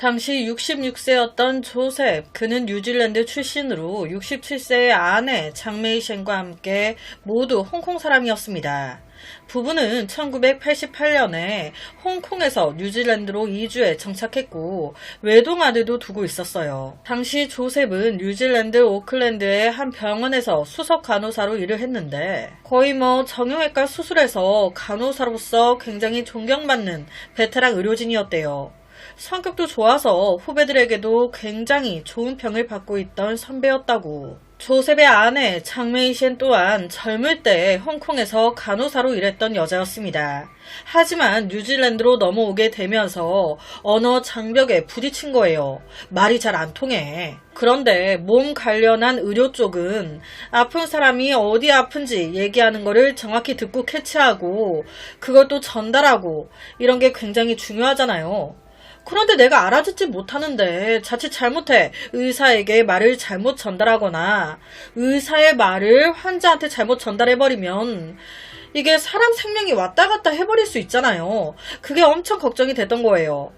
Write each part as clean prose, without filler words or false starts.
당시 66세였던 조셉, 그는 뉴질랜드 출신으로 67세의 아내 장메이셴과 함께 모두 홍콩 사람이었습니다. 부부는 1988년에 홍콩에서 뉴질랜드로 이주해 정착했고 외동 아들도 두고 있었어요. 당시 조셉은 뉴질랜드 오클랜드의 한 병원에서 수석 간호사로 일을 했는데 거의 정형외과 수술에서 간호사로서 굉장히 존경받는 베테랑 의료진이었대요. 성격도 좋아서 후배들에게도 굉장히 좋은 평을 받고 있던 선배였다고. 조셉의 아내 장메이셴 또한 젊을 때 홍콩에서 간호사로 일했던 여자였습니다. 하지만 뉴질랜드로 넘어오게 되면서 언어 장벽에 부딪힌 거예요. 말이 잘 안 통해. 그런데 몸 관련한 의료 쪽은 아픈 사람이 어디 아픈지 얘기하는 거를 정확히 듣고 캐치하고 그걸 또 전달하고 이런 게 굉장히 중요하잖아요. 그런데 내가 알아듣지 못하는데 자칫 잘못해 의사에게 말을 잘못 전달하거나 의사의 말을 환자한테 잘못 전달해버리면 이게 사람 생명이 왔다 갔다 해버릴 수 있잖아요. 그게 엄청 걱정이 됐던 거예요.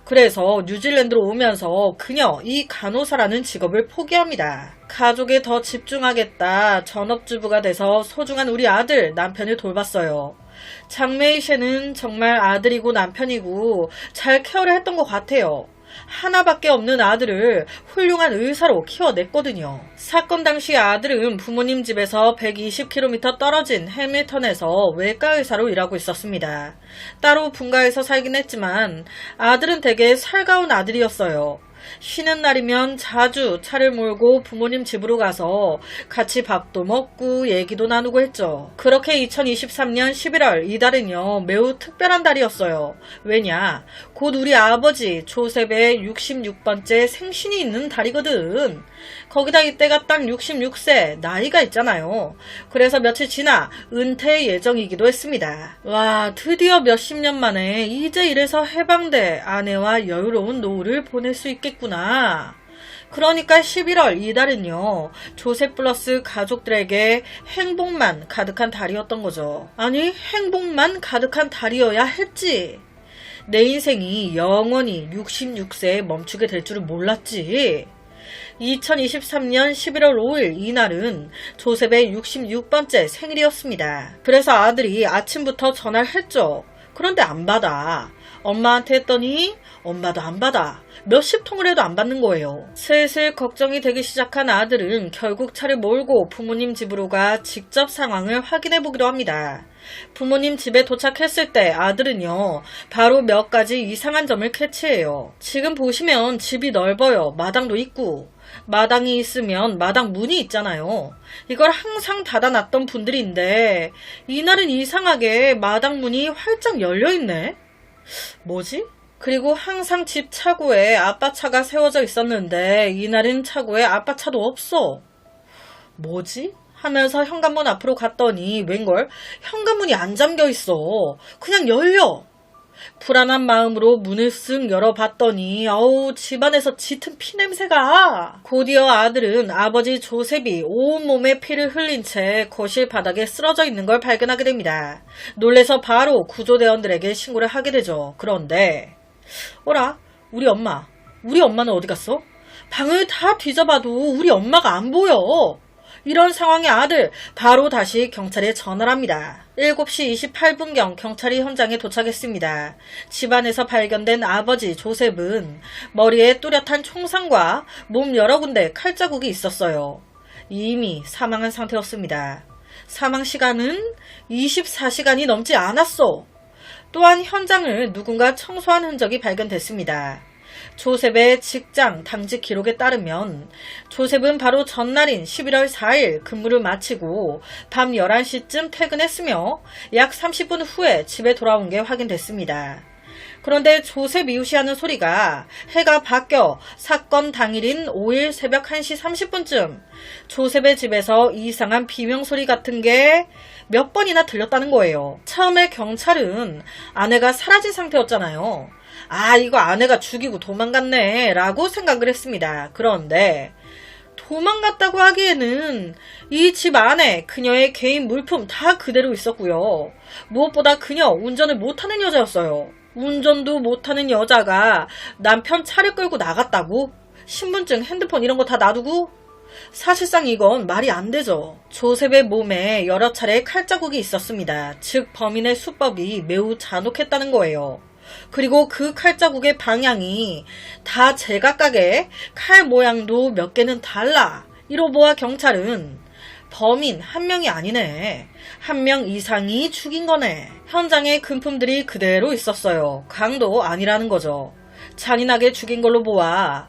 그래서 뉴질랜드로 오면서 그녀 이 간호사라는 직업을 포기합니다. 가족에 더 집중하겠다. 전업주부가 돼서 소중한 우리 아들 남편을 돌봤어요. 장메이셴은 정말 아들이고 남편이고 잘 케어를 했던 것 같아요. 하나밖에 없는 아들을 훌륭한 의사로 키워냈거든요. 사건 당시 아들은 부모님 집에서 120km 떨어진 해밀턴에서 외과 의사로 일하고 있었습니다. 따로 분가해서 살긴 했지만 아들은 되게 살가운 아들이었어요. 쉬는 날이면 자주 차를 몰고 부모님 집으로 가서 같이 밥도 먹고 얘기도 나누고 했죠. 그렇게 2023년 11월 이달은요 매우 특별한 달이었어요. 왜냐? 곧 우리 아버지 조셉의 66번째 생신이 있는 달이거든. 거기다 이때가 딱 66세 나이가 있잖아요. 그래서 며칠 지나 은퇴 예정이기도 했습니다. 와, 드디어 몇십 년 만에 이제 이래서 해방돼 아내와 여유로운 노후를 보낼 수 있겠구나. 그러니까 11월 이달은요 조셉 플러스 가족들에게 행복만 가득한 달이었던 거죠. 아니 행복만 가득한 달이어야 했지. 내 인생이 영원히 66세에 멈추게 될 줄은 몰랐지. 2023년 11월 5일 이날은 조셉의 66번째 생일이었습니다. 그래서 아들이 아침부터 전화를 했죠. 그런데 안 받아. 엄마한테 했더니 엄마도 안 받아. 몇십 통을 해도 안 받는 거예요. 슬슬 걱정이 되기 시작한 아들은 결국 차를 몰고 부모님 집으로 가 직접 상황을 확인해 보기로 합니다. 부모님 집에 도착했을 때 아들은요 바로 몇 가지 이상한 점을 캐치해요. 지금 보시면 집이 넓어요. 마당도 있고 마당이 있으면 마당 문이 있잖아요. 이걸 항상 닫아놨던 분들인데 이날은 이상하게 마당 문이 활짝 열려있네. 뭐지? 그리고 항상 집 차고에 아빠차가 세워져 있었는데 이날은 차고에 아빠차도 없어. 뭐지? 하면서 현관문 앞으로 갔더니 웬걸 현관문이 안 잠겨 있어. 그냥 열려. 불안한 마음으로 문을 쓱 열어봤더니 집안에서 짙은 피냄새가. 곧이어 아들은 아버지 조셉이 온몸에 피를 흘린 채 거실 바닥에 쓰러져 있는 걸 발견하게 됩니다. 놀래서 바로 구조대원들에게 신고를 하게 되죠. 그런데 어라? 우리 엄마는 어디 갔어? 방을 다 뒤져봐도 우리 엄마가 안 보여. 이런 상황에 아들 바로 다시 경찰에 전화를 합니다. 7시 28분경 경찰이 현장에 도착했습니다. 집안에서 발견된 아버지 조셉은 머리에 뚜렷한 총상과 몸 여러 군데 칼자국이 있었어요. 이미 사망한 상태였습니다. 사망 시간은 24시간이 넘지 않았어. 또한 현장을 누군가 청소한 흔적이 발견됐습니다. 조셉의 직장 당직 기록에 따르면 조셉은 바로 전날인 11월 4일 근무를 마치고 밤 11시쯤 퇴근했으며 약 30분 후에 집에 돌아온 게 확인됐습니다. 그런데 조셉 이웃이 하는 소리가 해가 바뀌어 사건 당일인 5일 새벽 1시 30분쯤 조셉의 집에서 이상한 비명소리 같은 게 몇 번이나 들렸다는 거예요. 처음에 경찰은 아내가 사라진 상태였잖아요. 이거 아내가 죽이고 도망갔네 라고 생각을 했습니다. 그런데 도망갔다고 하기에는 이 집 안에 그녀의 개인 물품 다 그대로 있었고요. 무엇보다 그녀 운전을 못하는 여자였어요. 운전도 못하는 여자가 남편 차를 끌고 나갔다고? 신분증, 핸드폰 이런 거 다 놔두고? 사실상 이건 말이 안 되죠. 조셉의 몸에 여러 차례 칼자국이 있었습니다. 즉 범인의 수법이 매우 잔혹했다는 거예요. 그리고 그 칼자국의 방향이 다 제각각의 칼 모양도 몇 개는 달라. 이로 보아 경찰은 범인 한 명이 아니네. 한 명 이상이 죽인 거네. 현장에 금품들이 그대로 있었어요. 강도 아니라는 거죠. 잔인하게 죽인 걸로 보아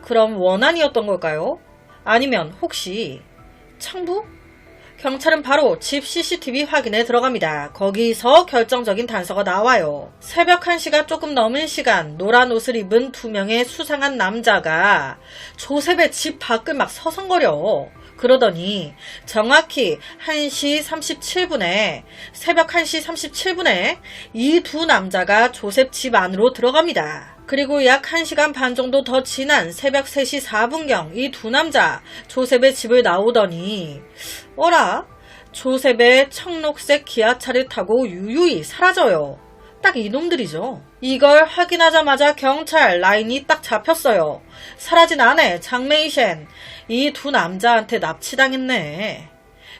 그럼 원한이었던 걸까요? 아니면 혹시 청부? 경찰은 바로 집 CCTV 확인에 들어갑니다. 거기서 결정적인 단서가 나와요. 새벽 1시가 조금 넘은 시간 노란 옷을 입은 두 명의 수상한 남자가 조셉의 집 밖을 막 서성거려. 그러더니 정확히 1시 37분에 새벽 1시 37분에 이 두 남자가 조셉 집 안으로 들어갑니다. 그리고 약 1시간 반 정도 더 지난 새벽 3시 4분경 이 두 남자 조셉의 집을 나오더니 어라? 조셉의 청록색 기아차를 타고 유유히 사라져요. 딱 이놈들이죠. 이걸 확인하자마자 경찰 라인이 딱 잡혔어요. 사라진 아내 장메이셴 이 두 남자한테 납치당했네.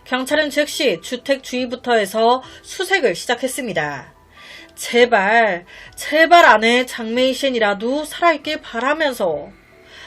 경찰은 즉시 주택 주위부터 해서 수색을 시작했습니다. 제발 아내 장메이셴이라도 살아있길 바라면서.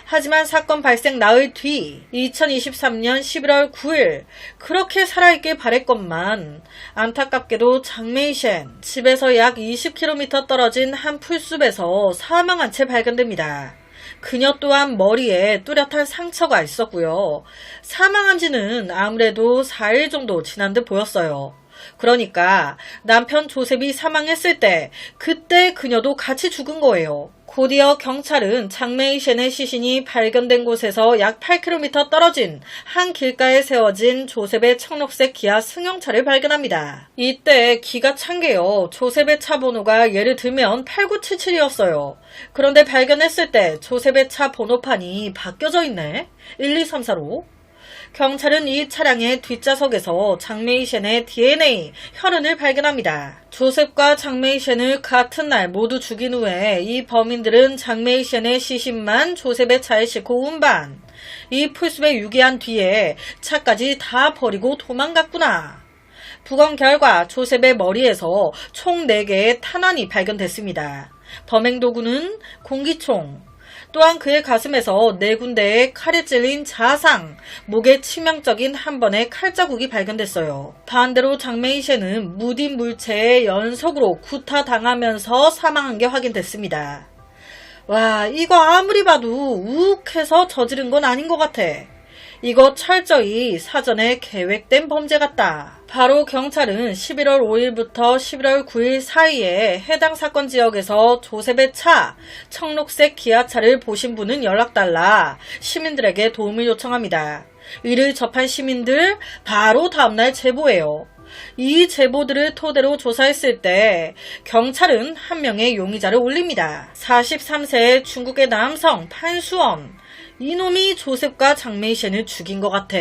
하지만 사건 발생 나흘 뒤 2023년 11월 9일 그렇게 살아있길 바랬건만 안타깝게도 장메이셴 집에서 약 20km 떨어진 한 풀숲에서 사망한 채 발견됩니다. 그녀 또한 머리에 뚜렷한 상처가 있었고요. 사망한 지는 아무래도 4일 정도 지난 듯 보였어요. 그러니까 남편 조셉이 사망했을 때 그때 그녀도 같이 죽은 거예요. 곧이어 경찰은 장메이셴의 시신이 발견된 곳에서 약 8km 떨어진 한 길가에 세워진 조셉의 청록색 기아 승용차를 발견합니다. 이때 기가 찬 게요. 조셉의 차 번호가 예를 들면 8977이었어요. 그런데 발견했을 때 조셉의 차 번호판이 바뀌어져 있네. 1234로. 경찰은 이 차량의 뒷좌석에서 장메이셴의 DNA 혈흔을 발견합니다. 조셉과 장메이셴을 같은 날 모두 죽인 후에 이 범인들은 장메이셴의 시신만 조셉의 차에 싣고 운반. 이 풀숲에 유기한 뒤에 차까지 다 버리고 도망갔구나. 부검 결과 조셉의 머리에서 총 4개의 탄환이 발견됐습니다. 범행 도구는 공기총. 또한 그의 가슴에서 4군데의 칼이 찔린 자상, 목에 치명적인 한 번의 칼자국이 발견됐어요. 반대로 장메이셴은 무딘 물체의 연속으로 구타당하면서 사망한 게 확인됐습니다. 와, 이거 아무리 봐도 우욱해서 저지른 건 아닌 것 같아. 이거 철저히 사전에 계획된 범죄 같다. 바로 경찰은 11월 5일부터 11월 9일 사이에 해당 사건 지역에서 조셉의 차, 청록색 기아차를 보신 분은 연락달라 시민들에게 도움을 요청합니다. 이를 접한 시민들 바로 다음날 제보해요. 이 제보들을 토대로 조사했을 때 경찰은 한 명의 용의자를 올립니다. 43세의 중국의 남성 판수원. 이놈이 조셉과 장메이셴을 죽인 것 같아.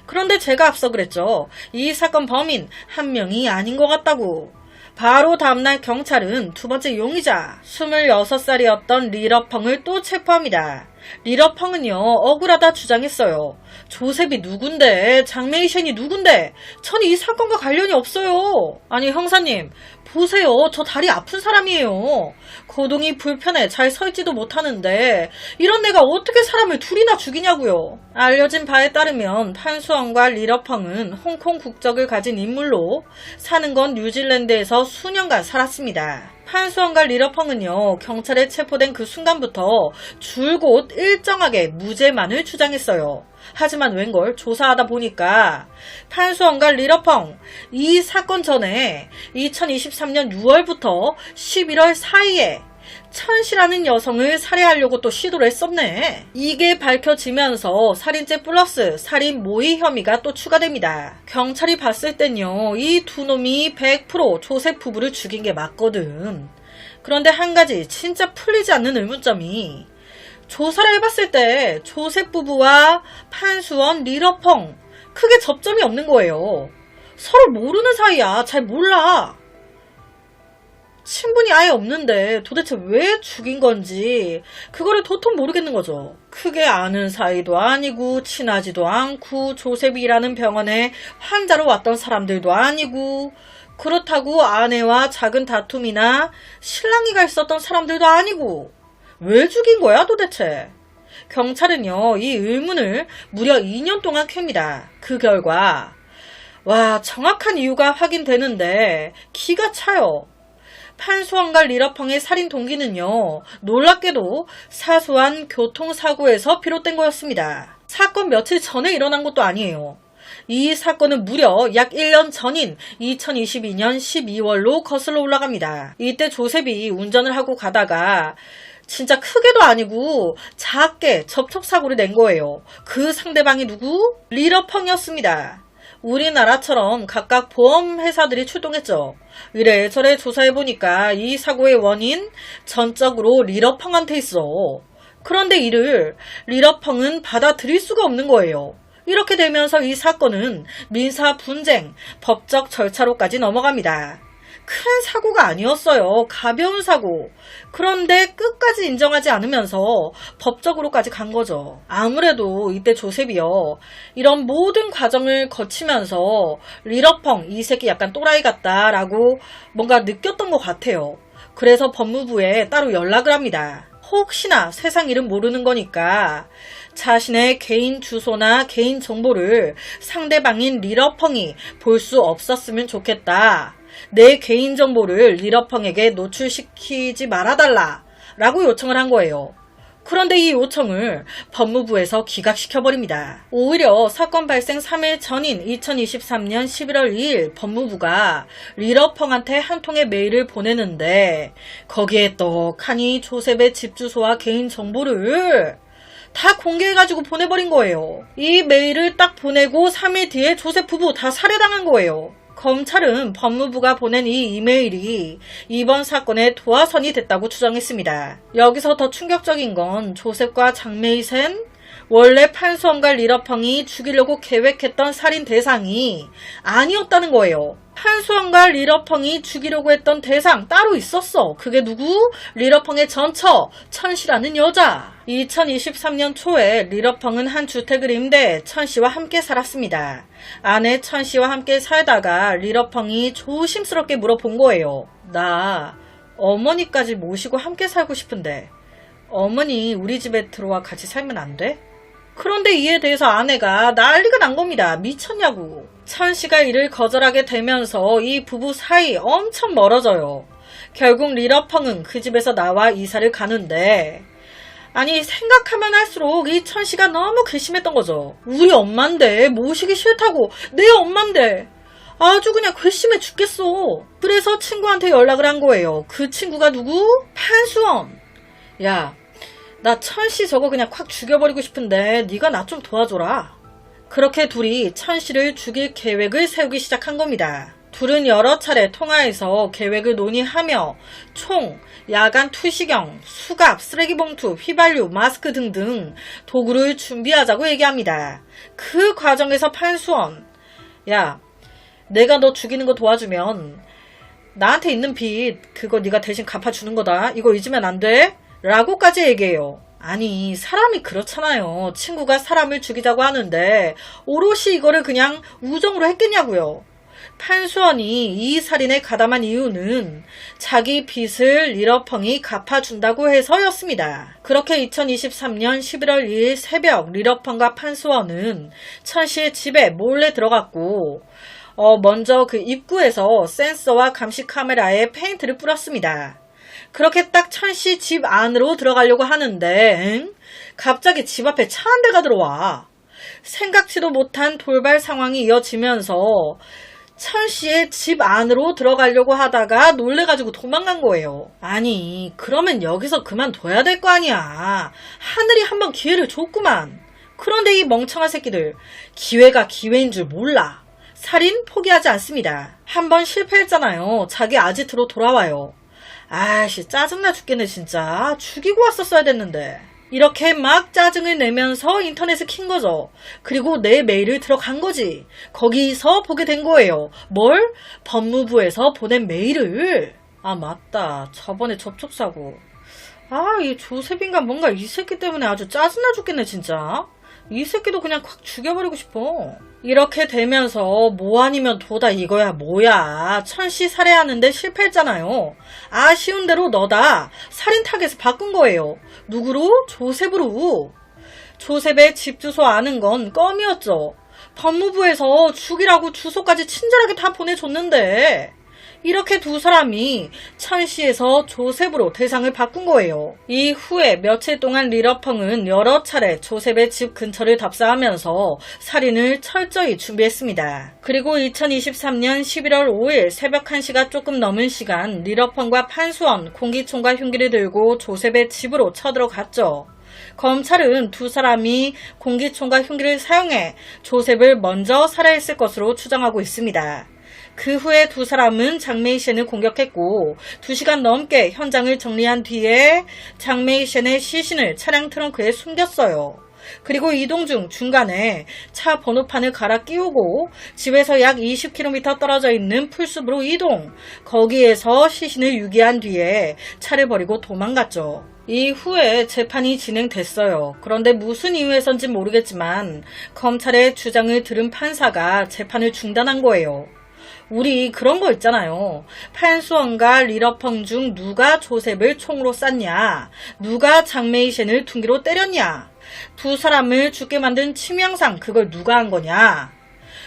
그런데 제가 앞서 그랬죠. 이 사건 범인 한 명이 아닌 것 같다고. 바로 다음날 경찰은 두 번째 용의자 26살이었던 리러펑을 또 체포합니다. 리러펑은요 억울하다 주장했어요. 조셉이 누군데 장메이셴이 누군데 전 이 사건과 관련이 없어요. 아니 형사님 보세요. 저 다리 아픈 사람이에요. 거동이 불편해 잘 서있지도 못하는데 이런 내가 어떻게 사람을 둘이나 죽이냐고요. 알려진 바에 따르면 판수원과 리러펑은 홍콩 국적을 가진 인물로 사는 건 뉴질랜드에서 수년간 살았습니다. 판수원과 리러펑은요 경찰에 체포된 그 순간부터 줄곧 일정하게 무죄만을 주장했어요. 하지만 웬걸 조사하다 보니까 판수원과 리러펑 이 사건 전에 2023년 6월부터 11월 사이에 천씨라는 여성을 살해하려고 또 시도를 했었네. 이게 밝혀지면서 살인죄 플러스 살인 모의 혐의가 또 추가됩니다. 경찰이 봤을 땐요 이 두 놈이 100% 조셉 부부를 죽인 게 맞거든. 그런데 한 가지 진짜 풀리지 않는 의문점이 조사를 해봤을 때 조셉 부부와 판수원 리러펑 크게 접점이 없는 거예요. 서로 모르는 사이야. 잘 몰라. 친분이 아예 없는데 도대체 왜 죽인 건지 그거를 도통 모르겠는 거죠. 크게 아는 사이도 아니고 친하지도 않고 조셉이라는 병원에 환자로 왔던 사람들도 아니고 그렇다고 아내와 작은 다툼이나 실랑이가 있었던 사람들도 아니고 왜 죽인 거야 도대체? 경찰은요 이 의문을 무려 2년 동안 캡니다. 그 결과 와 정확한 이유가 확인되는데 기가 차요. 판수원과 리러펑의 살인 동기는요 놀랍게도 사소한 교통사고에서 비롯된 거였습니다. 사건 며칠 전에 일어난 것도 아니에요. 이 사건은 무려 약 1년 전인 2022년 12월로 거슬러 올라갑니다. 이때 조셉이 운전을 하고 가다가 진짜 크게도 아니고 작게 접촉사고를 낸 거예요. 그 상대방이 누구? 리러펑이었습니다. 우리나라처럼 각각 보험회사들이 출동했죠. 이래저래 조사해보니까 이 사고의 원인 전적으로 리러펑한테 있어. 그런데 이를 리러펑은 받아들일 수가 없는 거예요. 이렇게 되면서 이 사건은 민사 분쟁, 법적 절차로까지 넘어갑니다. 큰 사고가 아니었어요. 가벼운 사고. 그런데 끝까지 인정하지 않으면서 법적으로까지 간 거죠. 아무래도 이때 조셉이요. 이런 모든 과정을 거치면서 리러펑 이 새끼 약간 또라이 같다라고 뭔가 느꼈던 것 같아요. 그래서 법무부에 따로 연락을 합니다. 혹시나 세상 일은 모르는 거니까 자신의 개인 주소나 개인 정보를 상대방인 리러펑이 볼 수 없었으면 좋겠다. 내 개인정보를 리러펑에게 노출시키지 말아달라 라고 요청을 한 거예요. 그런데 이 요청을 법무부에서 기각시켜버립니다. 오히려 사건 발생 3일 전인 2023년 11월 2일 법무부가 리러펑한테 한 통의 메일을 보내는데 거기에 떡하니 조셉의 집 주소와 개인정보를 다 공개해가지고 보내버린 거예요. 이 메일을 딱 보내고 3일 뒤에 조셉 부부 다 살해당한 거예요. 검찰은 법무부가 보낸 이 이메일이 이번 사건의 도화선이 됐다고 추정했습니다. 여기서 더 충격적인 건 조셉과 장메이센 원래 판수원과 리러펑이 죽이려고 계획했던 살인 대상이 아니었다는 거예요. 판수원과 리러펑이 죽이려고 했던 대상 따로 있었어. 그게 누구? 리러펑의 전처 천씨라는 여자. 2023년 초에 리러펑은 한 주택을 임대 천씨와 함께 살았습니다. 아내 천씨와 함께 살다가 리러펑이 조심스럽게 물어본 거예요. 나 어머니까지 모시고 함께 살고 싶은데 어머니 우리 집에 들어와 같이 살면 안 돼? 그런데 이에 대해서 아내가 난리가 난 겁니다. 미쳤냐고. 천씨가 이를 거절하게 되면서 이 부부 사이 엄청 멀어져요. 결국 리러펑은 그 집에서 나와 이사를 가는데 아니 생각하면 할수록 이 천씨가 너무 괘씸했던 거죠. 우리 엄만데 모시기 싫다고. 내 엄만데. 아주 그냥 괘씸해 죽겠어. 그래서 친구한테 연락을 한 거예요. 그 친구가 누구? 판수원. 야, 나 천씨 저거 그냥 콱 죽여버리고 싶은데 네가 나 좀 도와줘라. 그렇게 둘이 천씨를 죽일 계획을 세우기 시작한 겁니다. 둘은 여러 차례 통화해서 계획을 논의하며 총, 야간 투시경, 수갑, 쓰레기봉투, 휘발유, 마스크 등등 도구를 준비하자고 얘기합니다. 그 과정에서 판수원, 야, 내가 너 죽이는 거 도와주면 나한테 있는 빚 그거 네가 대신 갚아주는 거다. 이거 잊으면 안 돼. 라고까지 얘기해요. 아니 사람이 그렇잖아요. 친구가 사람을 죽이자고 하는데 오롯이 이거를 그냥 우정으로 했겠냐고요. 판수원이 이 살인에 가담한 이유는 자기 빚을 리러펑이 갚아준다고 해서였습니다. 그렇게 2023년 11월 2일 새벽 리러펑과 판수원은 천씨의 집에 몰래 들어갔고 먼저 그 입구에서 센서와 감시 카메라에 페인트를 뿌렸습니다. 그렇게 딱 천씨 집 안으로 들어가려고 하는데 갑자기 집 앞에 차 한 대가 들어와. 생각지도 못한 돌발 상황이 이어지면서 천씨의 집 안으로 들어가려고 하다가 놀래가지고 도망간 거예요. 아니 그러면 여기서 그만둬야 될 거 아니야. 하늘이 한번 기회를 줬구만. 그런데 이 멍청한 새끼들 기회가 기회인 줄 몰라. 살인 포기하지 않습니다. 한번 실패했잖아요. 자기 아지트로 돌아와요. 아이씨 짜증나 죽겠네 진짜. 죽이고 왔었어야 됐는데. 이렇게 막 짜증을 내면서 인터넷을 킨 거죠. 그리고 내 메일을 들어간 거지. 거기서 보게 된 거예요. 뭘? 법무부에서 보낸 메일을. 아, 맞다. 저번에 접촉사고. 아, 이 조셉인가 뭔가 이 새끼 때문에 아주 짜증나 죽겠네, 진짜. 이 새끼도 그냥 확 죽여버리고 싶어. 이렇게 되면서 뭐 아니면 도다 이거야 뭐야. 천씨 살해하는데 실패했잖아요. 아쉬운 대로 너다. 살인 타겟을 바꾼 거예요. 누구로? 조셉으로. 조셉의 집 주소 아는 건 껌이었죠. 법무부에서 죽이라고 주소까지 친절하게 다 보내줬는데 이렇게 두 사람이 천시에서 조셉으로 대상을 바꾼 거예요. 이후에 며칠 동안 리러펑은 여러 차례 조셉의 집 근처를 답사하면서 살인을 철저히 준비했습니다. 그리고 2023년 11월 5일 새벽 1시가 조금 넘은 시간 리러펑과 판수원, 공기총과 흉기를 들고 조셉의 집으로 쳐들어갔죠. 검찰은 두 사람이 공기총과 흉기를 사용해 조셉을 먼저 살해했을 것으로 추정하고 있습니다. 그 후에 두 사람은 장메이셴을 공격했고 2시간 넘게 현장을 정리한 뒤에 장메이셴의 시신을 차량 트렁크에 숨겼어요. 그리고 이동 중 중간에 차 번호판을 갈아 끼우고 집에서 약 20km 떨어져 있는 풀숲으로 이동, 거기에서 시신을 유기한 뒤에 차를 버리고 도망갔죠. 이후에 재판이 진행됐어요. 그런데 무슨 이유에선지 모르겠지만 검찰의 주장을 들은 판사가 재판을 중단한 거예요. 우리 그런 거 있잖아요. 판수원과 리러펑 중 누가 조셉을 총으로 쐈냐, 누가 장메이셴을 둔기로 때렸냐, 두 사람을 죽게 만든 치명상 그걸 누가 한 거냐.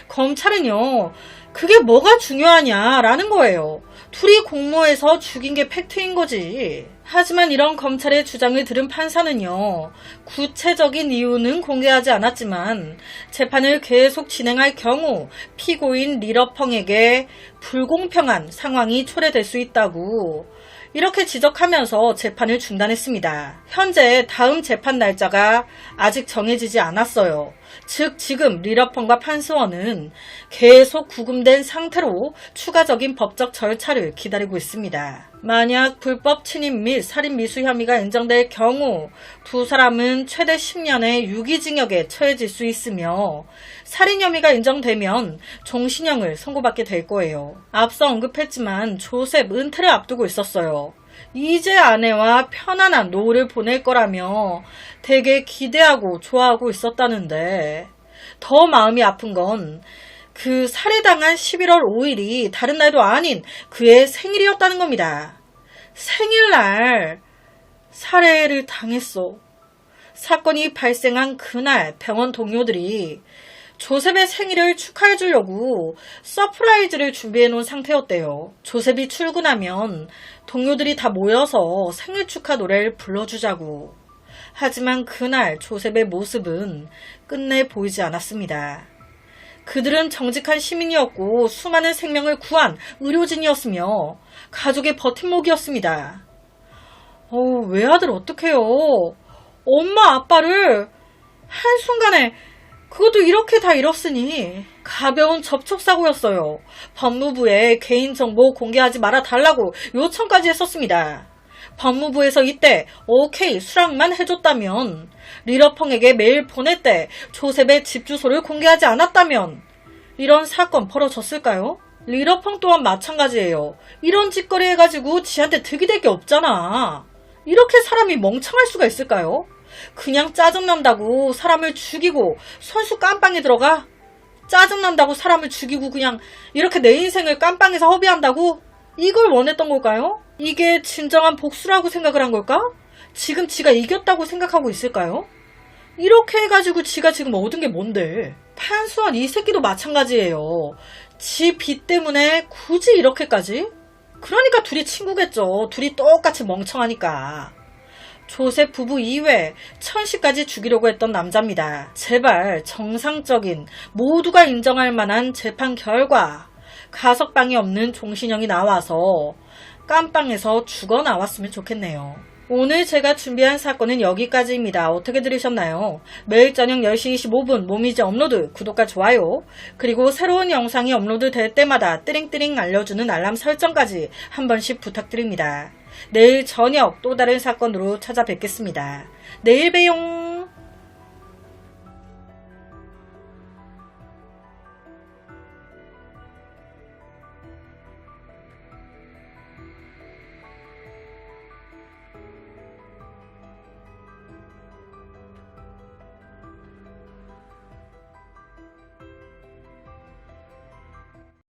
검찰은요, 그게 뭐가 중요하냐라는 거예요. 둘이 공모해서 죽인 게 팩트인 거지. 하지만 이런 검찰의 주장을 들은 판사는요, 구체적인 이유는 공개하지 않았지만 재판을 계속 진행할 경우 피고인 리러펑에게 불공평한 상황이 초래될 수 있다고 이렇게 지적하면서 재판을 중단했습니다. 현재 다음 재판 날짜가 아직 정해지지 않았어요. 즉 지금 리러펑과 판수원은 계속 구금된 상태로 추가적인 법적 절차를 기다리고 있습니다. 만약 불법 침입 및 살인 미수 혐의가 인정될 경우 두 사람은 최대 10년의 유기징역에 처해질 수 있으며 살인 혐의가 인정되면 종신형을 선고받게 될 거예요. 앞서 언급했지만 조셉 은퇴를 앞두고 있었어요. 이제 아내와 편안한 노후를 보낼 거라며 되게 기대하고 좋아하고 있었다는데 더 마음이 아픈 건 그 살해당한 11월 5일이 다른 날도 아닌 그의 생일이었다는 겁니다. 생일날 살해를 당했어. 사건이 발생한 그날 병원 동료들이 조셉의 생일을 축하해 주려고 서프라이즈를 준비해 놓은 상태였대요. 조셉이 출근하면 동료들이 다 모여서 생일 축하 노래를 불러주자고. 하지만 그날 조셉의 모습은 끝내 보이지 않았습니다. 그들은 정직한 시민이었고 수많은 생명을 구한 의료진이었으며 가족의 버팀목이었습니다. 외아들 어떡해요. 엄마 아빠를 한순간에 그것도 이렇게 다 잃었으니 가벼운 접촉사고였어요. 법무부에 개인정보 공개하지 말아달라고 요청까지 했었습니다. 법무부에서 이때 오케이 수락만 해줬다면, 리러펑에게 메일 보낼 때 조셉의 집 주소를 공개하지 않았다면 이런 사건 벌어졌을까요? 리러펑 또한 마찬가지예요. 이런 짓거리 해가지고 지한테 득이 될 게 없잖아. 이렇게 사람이 멍청할 수가 있을까요? 그냥 짜증난다고 사람을 죽이고 선수 깜빵에 들어가? 짜증난다고 사람을 죽이고 그냥 이렇게 내 인생을 깜빵에서 허비한다고? 이걸 원했던 걸까요? 이게 진정한 복수라고 생각을 한 걸까? 지금 지가 이겼다고 생각하고 있을까요? 이렇게 해가지고 지가 지금 얻은 게 뭔데? 판수원 이 새끼도 마찬가지예요. 지 빚 때문에 굳이 이렇게까지? 그러니까 둘이 친구겠죠. 둘이 똑같이 멍청하니까. 조셉 부부 이외 천씨까지 죽이려고 했던 남자입니다. 제발 정상적인 모두가 인정할 만한 재판 결과, 가석방이 없는 종신형이 나와서 깜빵에서 죽어 나왔으면 좋겠네요. 오늘 제가 준비한 사건은 여기까지입니다. 어떻게 들으셨나요? 매일 저녁 10시 25분 모미지 업로드, 구독과 좋아요, 그리고 새로운 영상이 업로드 될 때마다 띠링띠링 알려주는 알람 설정까지 한 번씩 부탁드립니다. 내일 저녁 또 다른 사건으로 찾아뵙겠습니다. 내일 봬용.